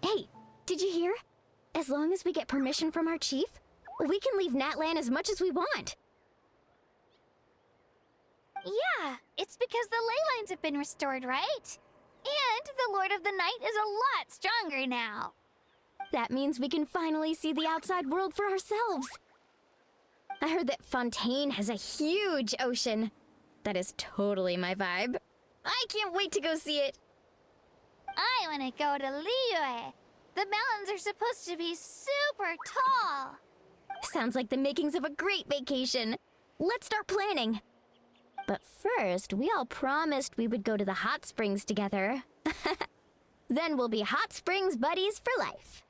Hey, did you hear? As long as we get permission from our chief, we can leave Natlan as much as we want. Yeah, it's because the ley lines have been restored, right? And the Lord of the Night is a lot stronger now. That means we can finally see the outside world for ourselves. I heard that Fontaine has a huge ocean. That is totally my vibe. I can't wait to go see it. I want to go to Liyue. The mountains are supposed to be super tall. Sounds like the makings of a great vacation. Let's start planning. But first, we all promised we would go to the hot springs together. Then we'll be hot springs buddies for life.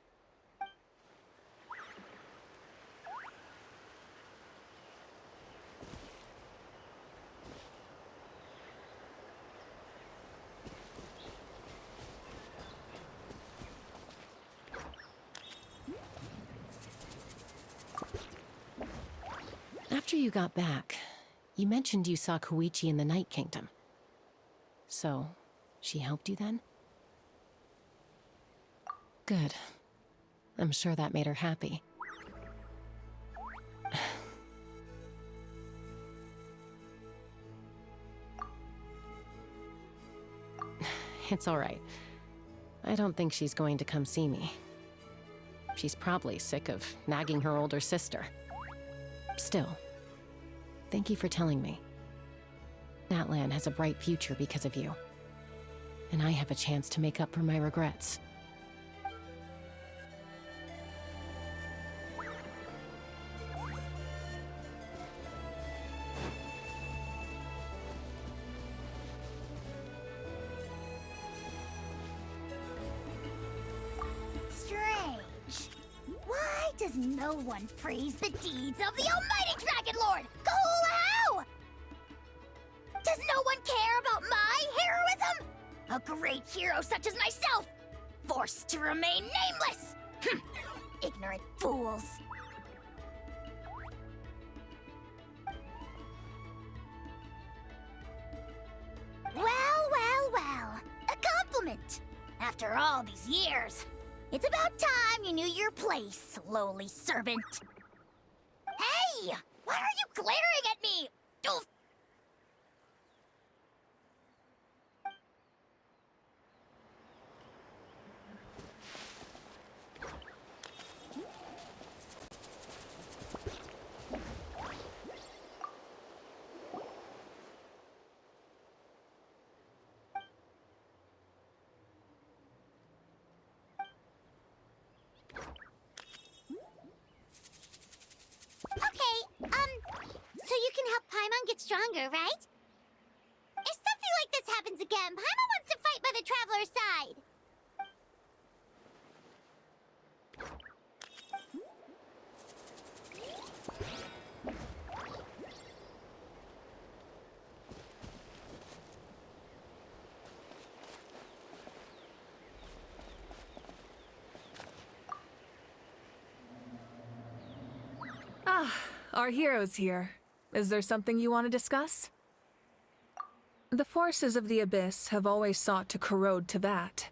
After you got back, you mentioned you saw Koichi in the Night Kingdom. So, she helped you then? Good. I'm sure that made her happy. It's all right. I don't think she's going to come see me. She's probably sick of nagging her older sister. Still, thank you for telling me. Natlan has a bright future because of you. And I have a chance to make up for my regrets. Strange. Why does no one praise the deeds of the Almighty Dragon Lord, Koolahau? Does no one care about my heroism? A great hero such as myself, forced to remain nameless. Ignorant fools. Well. A compliment. After all these years, it's about time you knew your place, lowly servant. Hey! Why are you glaring at me? Oof. So you can help Paimon get stronger, right? If something like this happens again, Paimon wants to fight by the Traveler's side. Our hero's here. Is there something you want to discuss? The forces of the Abyss have always sought to corrode Teyvat.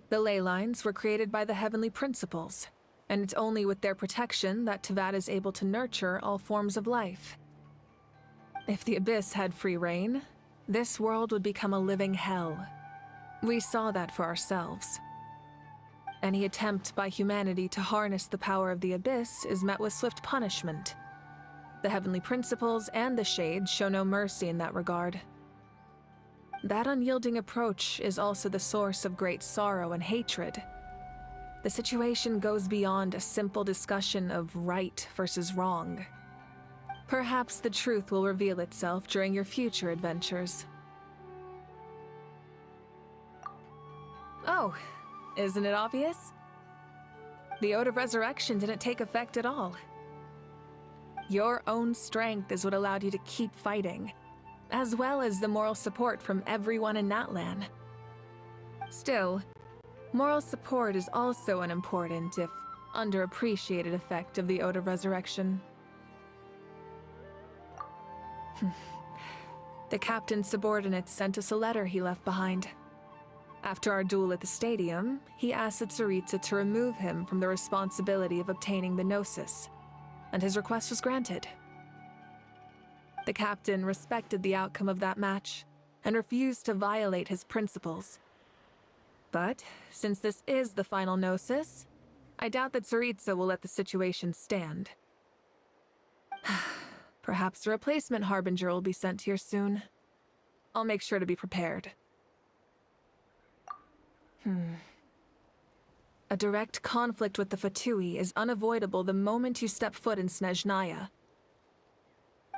The ley lines were created by the Heavenly Principles, and it's only with their protection that Teyvat is able to nurture all forms of life. If the Abyss had free reign, this world would become a living hell. We saw that for ourselves. Any attempt by humanity to harness the power of the Abyss is met with swift punishment. The Heavenly Principles and the Shades show no mercy in that regard. That unyielding approach is also the source of great sorrow and hatred. The situation goes beyond a simple discussion of right versus wrong. Perhaps the truth will reveal itself during your future adventures. Oh, isn't it obvious? The Ode of Resurrection didn't take effect at all. Your own strength is what allowed you to keep fighting, as well as the moral support from everyone in Natlan. Still, moral support is also an important, if underappreciated, effect of the Ode of Resurrection. The captain's subordinates sent us a letter he left behind. After our duel at the stadium, he asked Tsaritsa to remove him from the responsibility of obtaining the Gnosis, and his request was granted. The captain respected the outcome of that match and refused to violate his principles. But since this is the final Gnosis, I doubt that Tsaritsa will let the situation stand. Perhaps a replacement Harbinger will be sent here soon. I'll make sure to be prepared. A direct conflict with the Fatui is unavoidable the moment you step foot in Snezhnaya.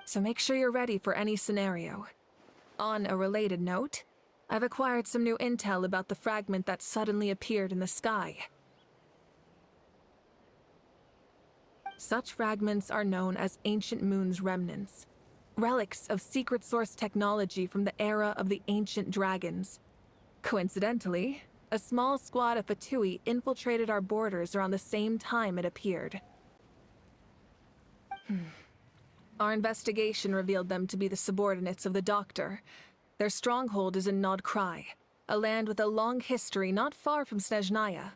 So make sure you're ready for any scenario. On a related note, I've acquired some new intel about the fragment that suddenly appeared in the sky. Such fragments are known as Ancient Moon's remnants, relics of secret source technology from the era of the Ancient Dragons. Coincidentally, a small squad of Fatui infiltrated our borders around the same time it appeared. Our investigation revealed them to be the subordinates of the Doctor. Their stronghold is in Nod Krai, a land with a long history not far from Snezhnaya.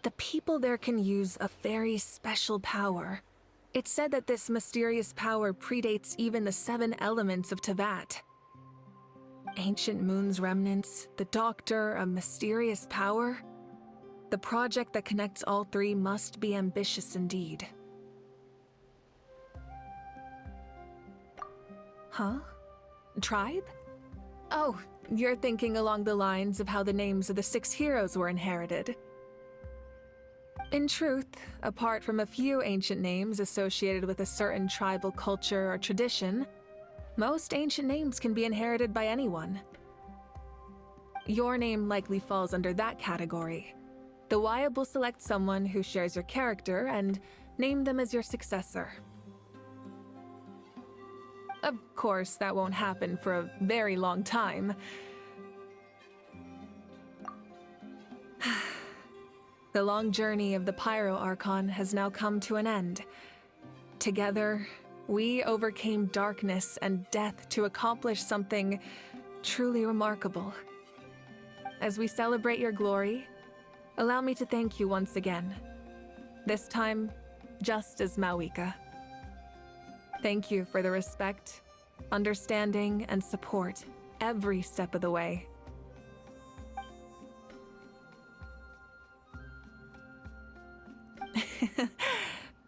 The people there can use a very special power. It's said that this mysterious power predates even the 7 elements of Tevat. Ancient Moon's remnants, the Doctor, a mysterious power? The project that connects all 3 must be ambitious indeed. Huh? Tribe? Oh, you're thinking along the lines of how the names of the 6 heroes were inherited. In truth, apart from a few ancient names associated with a certain tribal culture or tradition, most ancient names can be inherited by anyone. Your name likely falls under that category. The Wyatt will select someone who shares your character and name them as your successor. Of course, that won't happen for a very long time. The long journey of the Pyro Archon has now come to an end. Together, we overcame darkness and death to accomplish something truly remarkable. As we celebrate your glory, allow me to thank you once again. This time, just as Mawika. Thank you for the respect, understanding, and support every step of the way.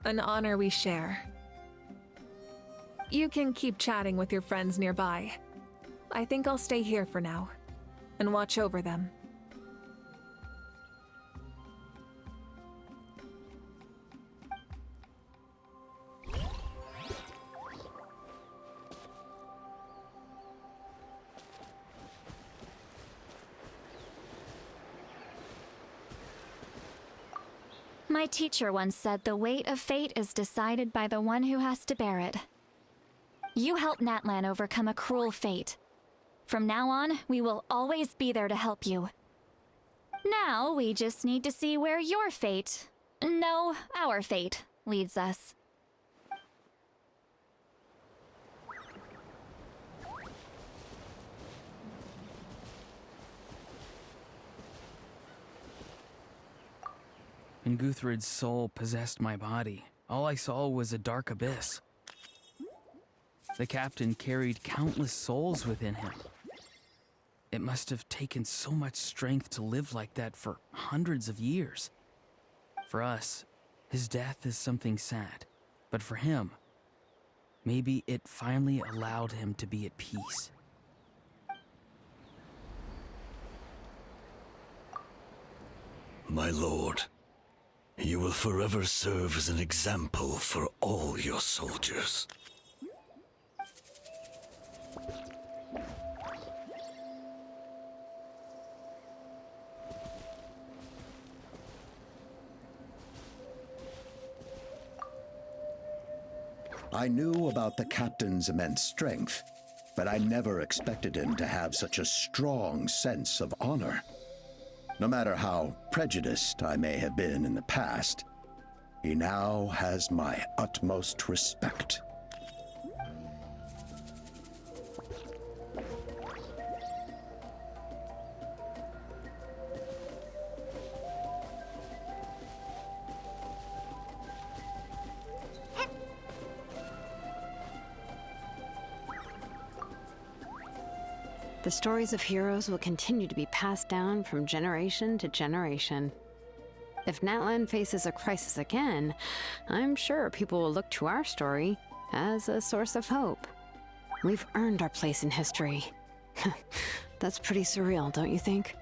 An honor we share. You can keep chatting with your friends nearby. I think I'll stay here for now and watch over them. My teacher once said the weight of fate is decided by the one who has to bear it. You helped Natlan overcome a cruel fate. From now on, we will always be there to help you. Now, we just need to see where your fate, no, our fate, leads us. When Guthred's soul possessed my body, all I saw was a dark abyss. The captain carried countless souls within him. It must have taken so much strength to live like that for hundreds of years. For us, his death is something sad, but for him, maybe it finally allowed him to be at peace. My lord, you will forever serve as an example for all your soldiers. I knew about the captain's immense strength, but I never expected him to have such a strong sense of honor. No matter how prejudiced I may have been in the past, he now has my utmost respect. The stories of heroes will continue to be passed down from generation to generation. If Natlan faces a crisis again, I'm sure people will look to our story as a source of hope. We've earned our place in history. That's pretty surreal, don't you think?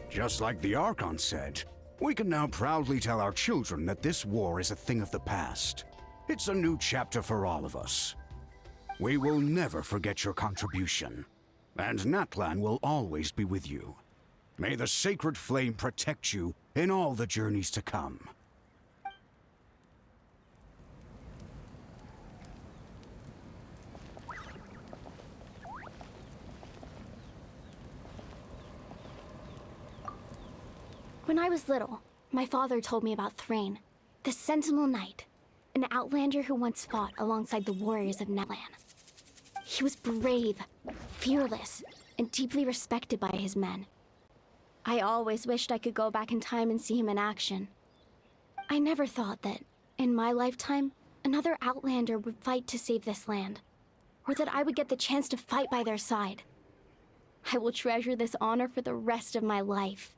Just like the Archon said, we can now proudly tell our children that this war is a thing of the past. It's a new chapter for all of us. We will never forget your contribution, and Natlan will always be with you. May the sacred flame protect you in all the journeys to come. When I was little, my father told me about Thrain, the Sentinel Knight, an outlander who once fought alongside the warriors of Natlan. He was brave, fearless, and deeply respected by his men. I always wished I could go back in time and see him in action. I never thought that, in my lifetime, another outlander would fight to save this land, or that I would get the chance to fight by their side. I will treasure this honor for the rest of my life.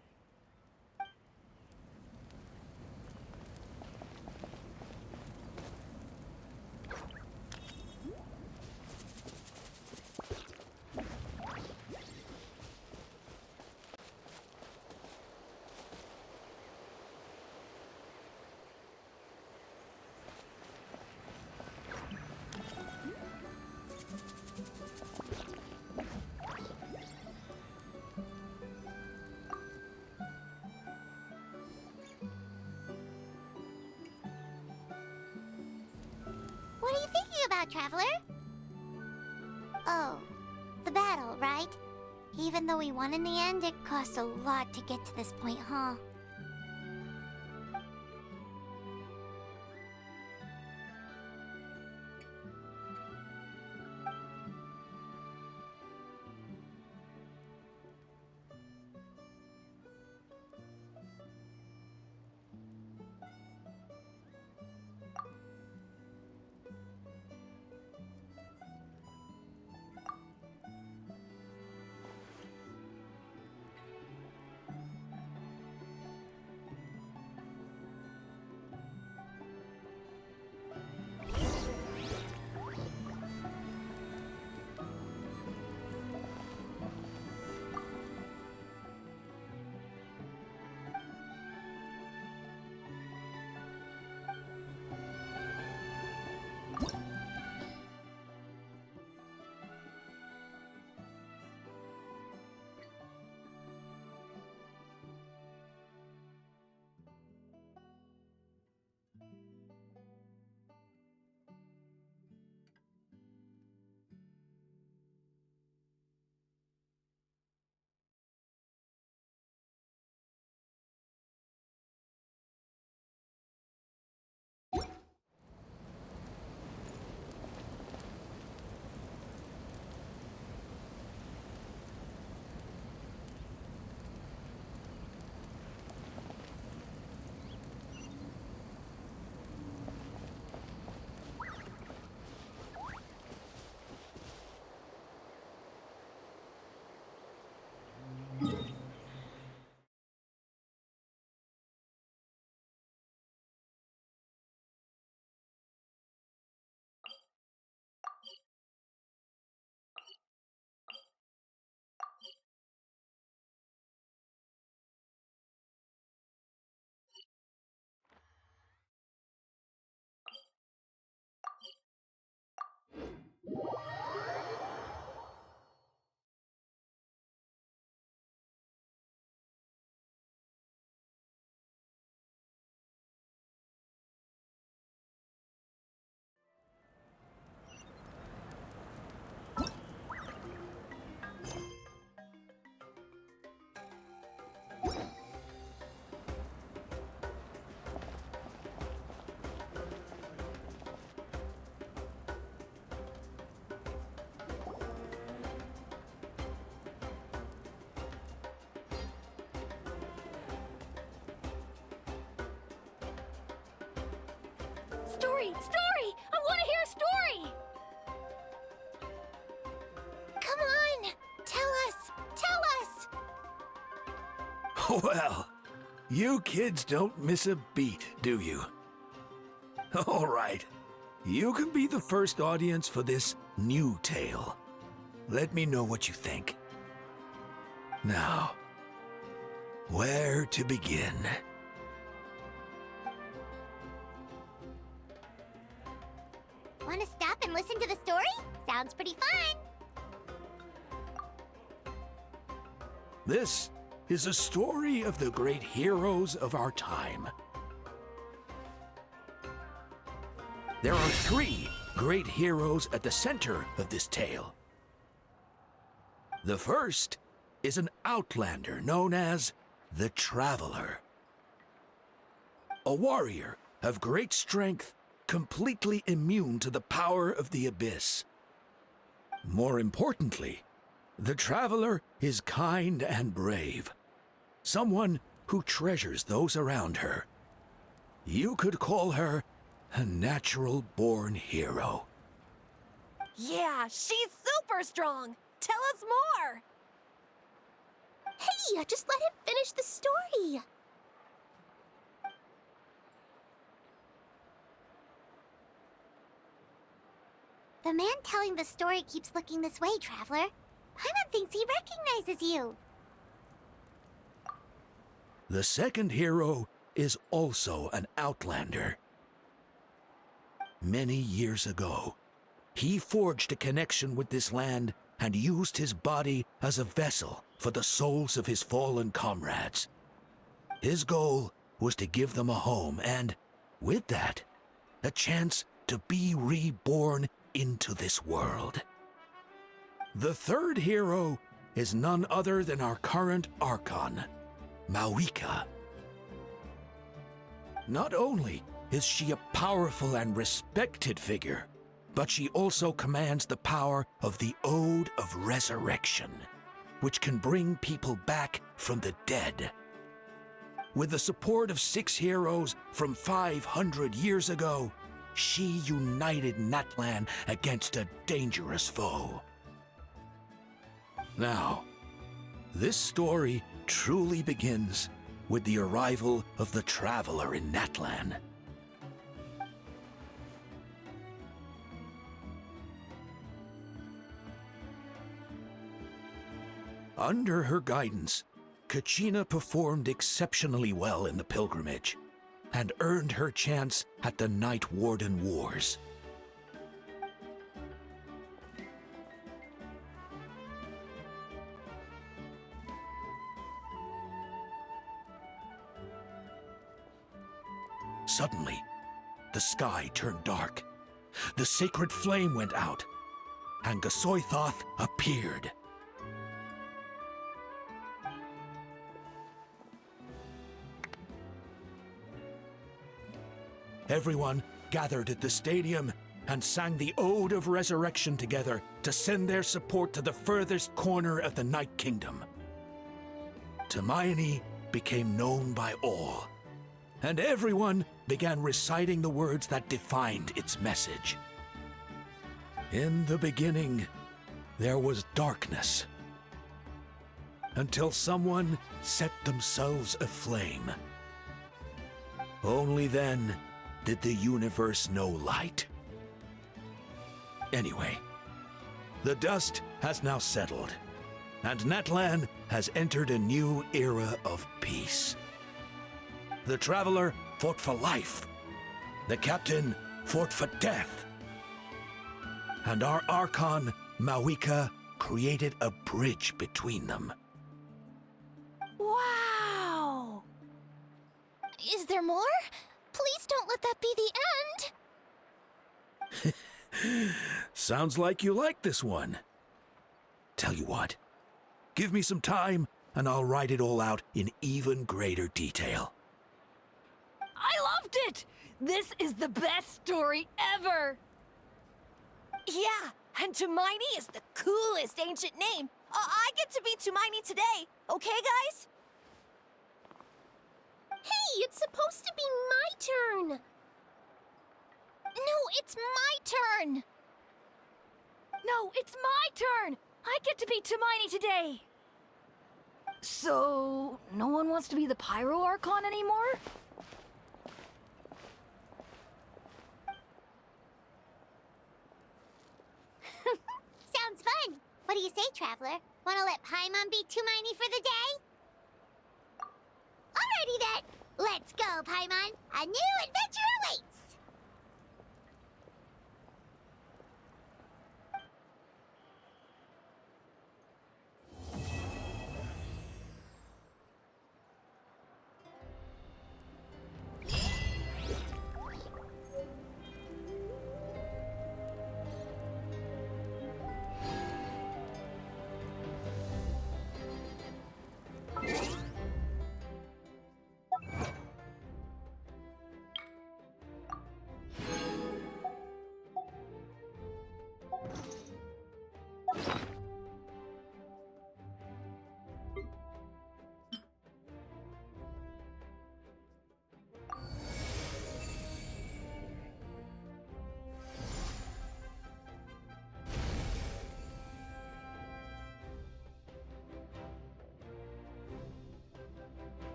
What are you thinking about, Traveler? Oh, the battle, right? Even though we won in the end, it cost a lot to get to this point, huh? Story! Story! I want to hear a story! Come on! Tell us! Tell us! Well, you kids don't miss a beat, do you? All right. You can be the first audience for this new tale. Let me know what you think. Now, where to begin? Want to stop and listen to the story? Sounds pretty fun! This is a story of the great heroes of our time. There are 3 great heroes at the center of this tale. The first is an outlander known as the Traveler. A warrior of great strength, completely immune to the power of the Abyss. More importantly, the Traveler is kind and brave. Someone who treasures those around her. You could call her a natural-born hero. Yeah, she's super strong! Tell us more! Hey, just let him finish the story! The man telling the story keeps looking this way, Traveler. Paimon thinks he recognizes you. The second hero is also an outlander. Many years ago, he forged a connection with this land and used his body as a vessel for the souls of his fallen comrades. His goal was to give them a home and, with that, a chance to be reborn into this world. The third hero is none other than our current Archon, Mawika. Not only is she a powerful and respected figure, but she also commands the power of the Ode of Resurrection, which can bring people back from the dead. With the support of 6 heroes from 500 years ago, she united Natlan against a dangerous foe. Now, this story truly begins with the arrival of the Traveler in Natlan. Under her guidance, Kachina performed exceptionally well in the pilgrimage and earned her chance at the Night Warden Wars. Suddenly, the sky turned dark. The sacred flame went out, and Gasoithoth appeared. Everyone gathered at the stadium and sang the Ode of Resurrection together to send their support to the furthest corner of the Night Kingdom. Hermione became known by all, and everyone began reciting the words that defined its message. In the beginning, there was darkness, until someone set themselves aflame. Only then did the universe know light. Anyway, the dust has now settled, and Natlan has entered a new era of peace. The Traveler fought for life. The Captain fought for death. And our Archon, Mawika, created a bridge between them. Wow! Is there more? Please don't let that be the end! Sounds like you like this one. Tell you what, give me some time and I'll write it all out in even greater detail. I loved it! This is the best story ever! Yeah, and Hermione is the coolest ancient name. I get to be Hermione today, okay, guys? Hey, it's supposed to be my turn! It's my turn! No, it's my turn! I get to be Hermione today! So, no one wants to be the Pyro Archon anymore? Sounds fun. What do you say, Traveler? Wanna let Paimon be Hermione for the day? Alrighty then. Let's go, Paimon. A new adventure awaits.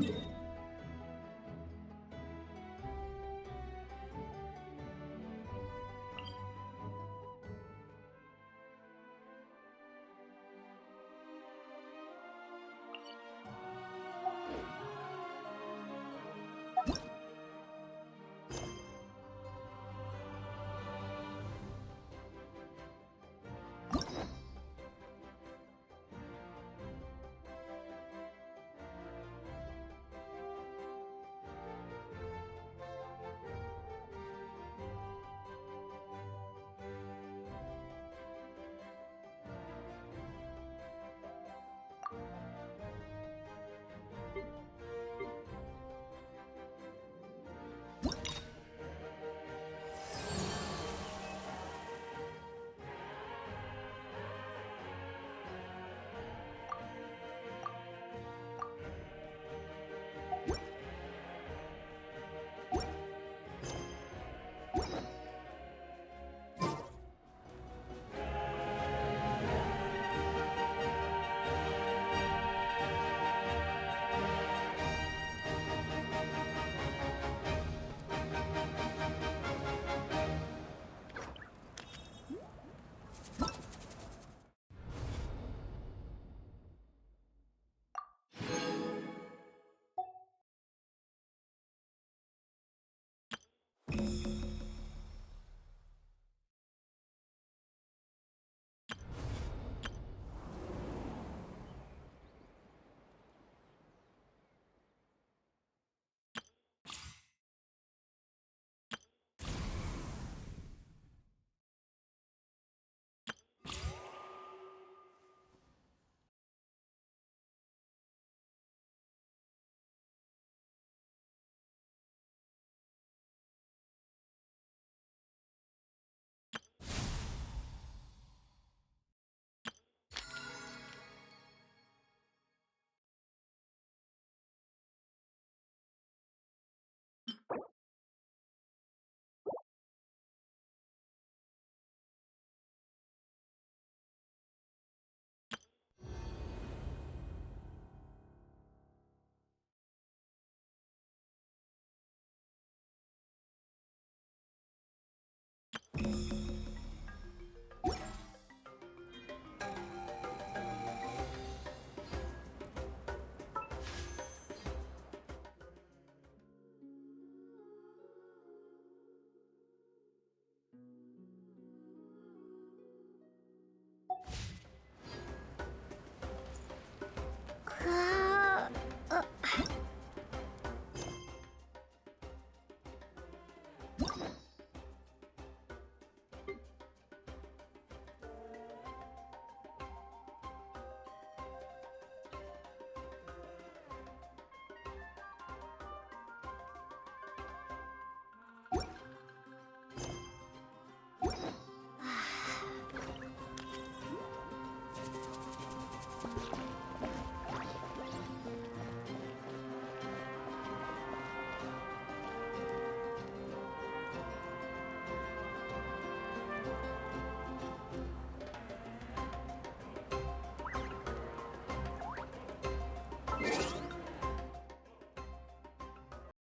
you